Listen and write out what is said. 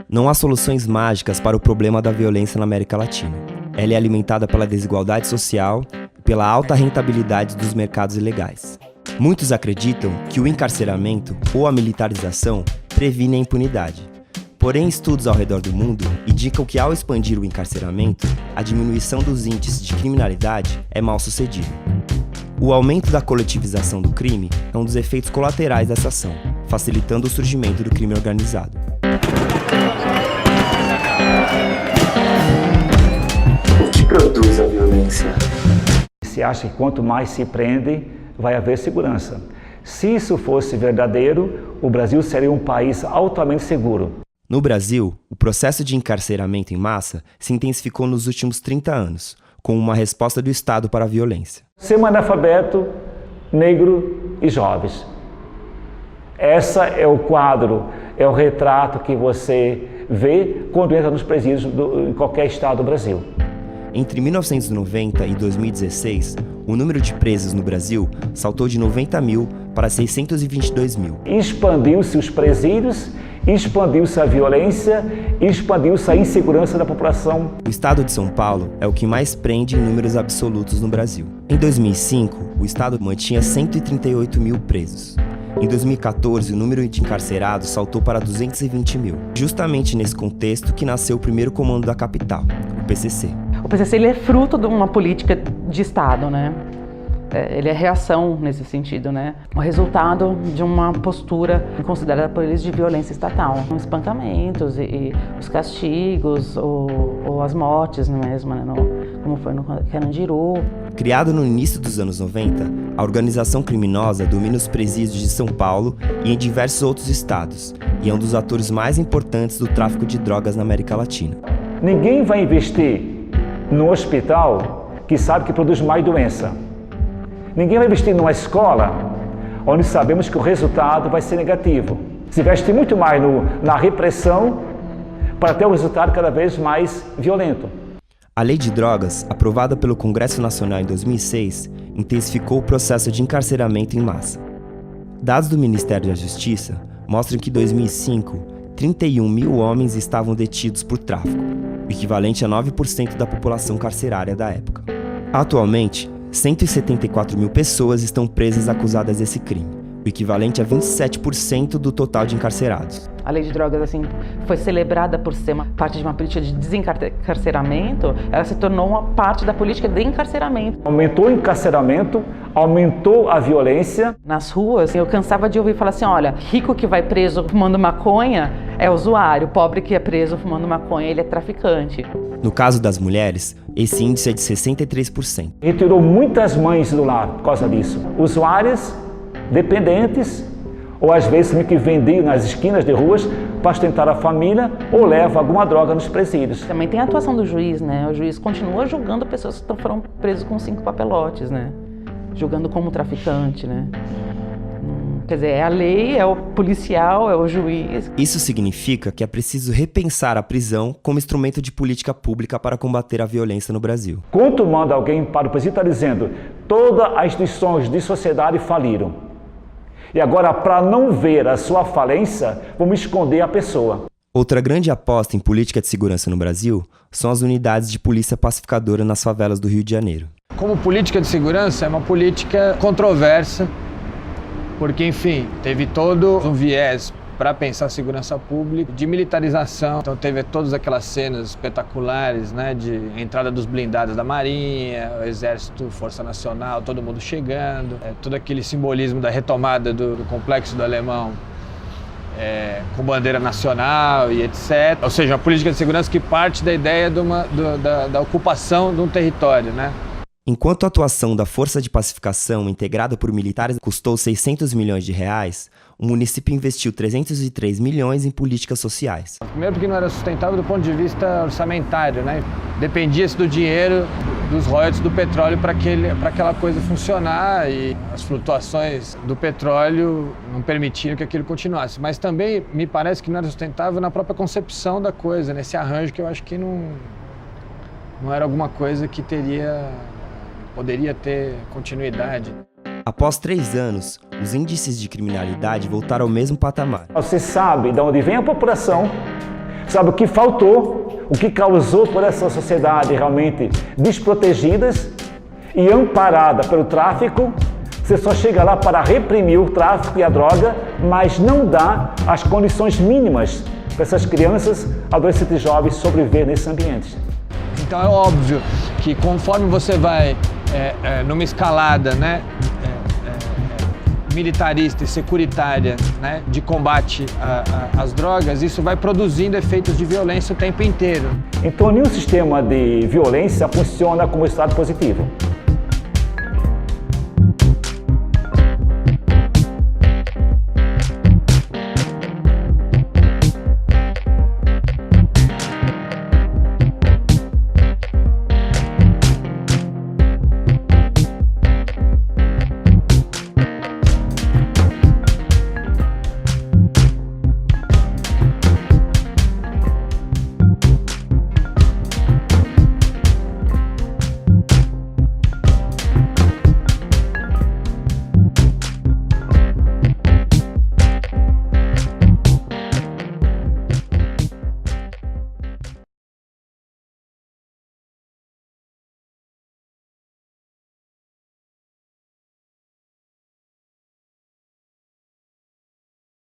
Não há soluções mágicas para o problema da violência na América Latina. Ela é alimentada pela desigualdade social e pela alta rentabilidade dos mercados ilegais. Muitos acreditam que o encarceramento ou a militarização previne a impunidade. Porém, estudos ao redor do mundo indicam que, ao expandir o encarceramento, a diminuição dos índices de criminalidade é mal sucedida. O aumento da coletivização do crime é um dos efeitos colaterais dessa ação, facilitando o surgimento do crime organizado. O que produz a violência? Se acha que quanto mais se prendem, vai haver segurança. Se isso fosse verdadeiro, o Brasil seria um país altamente seguro. No Brasil, o processo de encarceramento em massa se intensificou nos últimos 30 anos, como uma resposta do Estado para a violência. Semi-analfabeto, negro e jovens. Esse é o quadro, é o retrato que você vê quando entra nos presídios em qualquer estado do Brasil. Entre 1990 e 2016, o número de presos no Brasil saltou de 90 mil para 622 mil. Expandiu-se os presídios, expandiu-se a violência, expandiu-se a insegurança da população. O estado de São Paulo é o que mais prende em números absolutos no Brasil. Em 2005, o estado mantinha 138 mil presos. Em 2014, o número de encarcerados saltou para 220 mil. Justamente nesse contexto que nasceu o primeiro comando da capital, o PCC. O PCC ele é fruto de uma política de Estado, né? Ele é reação nesse sentido, né? O resultado de uma postura considerada por eles de violência estatal. Espancamentos e os castigos ou as mortes mesmo, né? Como foi no Carandiru. Criado no início dos anos 90, a organização criminosa domina os presídios de São Paulo e em diversos outros estados, e é um dos atores mais importantes do tráfico de drogas na América Latina. Ninguém vai investir no hospital que sabe que produz mais doença. Ninguém vai investir numa escola onde sabemos que o resultado vai ser negativo. Se investe muito mais na repressão para ter um resultado cada vez mais violento. A Lei de Drogas, aprovada pelo Congresso Nacional em 2006, intensificou o processo de encarceramento em massa. Dados do Ministério da Justiça mostram que em 2005, 31 mil homens estavam detidos por tráfico, o equivalente a 9% da população carcerária da época. Atualmente, 174 mil pessoas estão presas acusadas desse crime, o equivalente a 27% do total de encarcerados. A lei de drogas assim, foi celebrada por ser uma parte de uma política de desencarceramento, ela se tornou uma parte da política de encarceramento. Aumentou o encarceramento, aumentou a violência. Nas ruas, eu cansava de ouvir falar assim, olha, rico que vai preso fumando maconha é usuário, pobre que é preso fumando maconha, ele é traficante. No caso das mulheres, esse índice é de 63%. Retirou muitas mães do lar por causa disso. Usuárias, dependentes, ou às vezes que vendiam nas esquinas de ruas para sustentar a família ou leva alguma droga nos presídios. Também tem a atuação do juiz, né? O juiz continua julgando pessoas que foram presas com 5 papelotes, né? Julgando como traficante, né? Quer dizer, é a lei, é o policial, é o juiz. Isso significa que é preciso repensar a prisão como instrumento de política pública para combater a violência no Brasil. Quando manda alguém para o presídio, está dizendo todas as instituições de sociedade faliram. E agora, para não ver a sua falência, vamos esconder a pessoa. Outra grande aposta em política de segurança no Brasil são as unidades de polícia pacificadora nas favelas do Rio de Janeiro. Como política de segurança, é uma política controversa, porque, enfim, teve todo um viés para pensar segurança pública, de militarização. Então teve todas aquelas cenas espetaculares, né, de entrada dos blindados da Marinha, o Exército, Força Nacional, todo mundo chegando, todo aquele simbolismo da retomada do Complexo do Alemão, com bandeira nacional e etc. Ou seja, uma política de segurança que parte da ideia da ocupação de um território, né? Enquanto a atuação da Força de Pacificação, integrada por militares, custou 600 milhões de reais, o município investiu 303 milhões em políticas sociais. Primeiro porque não era sustentável do ponto de vista orçamentário, né? Dependia-se do dinheiro, dos royalties do petróleo para aquela coisa funcionar, e as flutuações do petróleo não permitiram que aquilo continuasse. Mas também me parece que não era sustentável na própria concepção da coisa, nesse arranjo que eu acho que não era alguma coisa que poderia ter continuidade. Após 3 anos, os índices de criminalidade voltaram ao mesmo patamar. Você sabe de onde vem a população, sabe o que faltou, o que causou toda essa sociedade realmente desprotegidas e amparada pelo tráfico. Você só chega lá para reprimir o tráfico e a droga, mas não dá as condições mínimas para essas crianças, adolescentes e jovens sobreviver nesses ambientes. Então é óbvio que conforme você vai numa escalada, né, militarista e securitária, né, de combate às drogas, isso vai produzindo efeitos de violência o tempo inteiro. Então, nenhum sistema de violência funciona como estado positivo.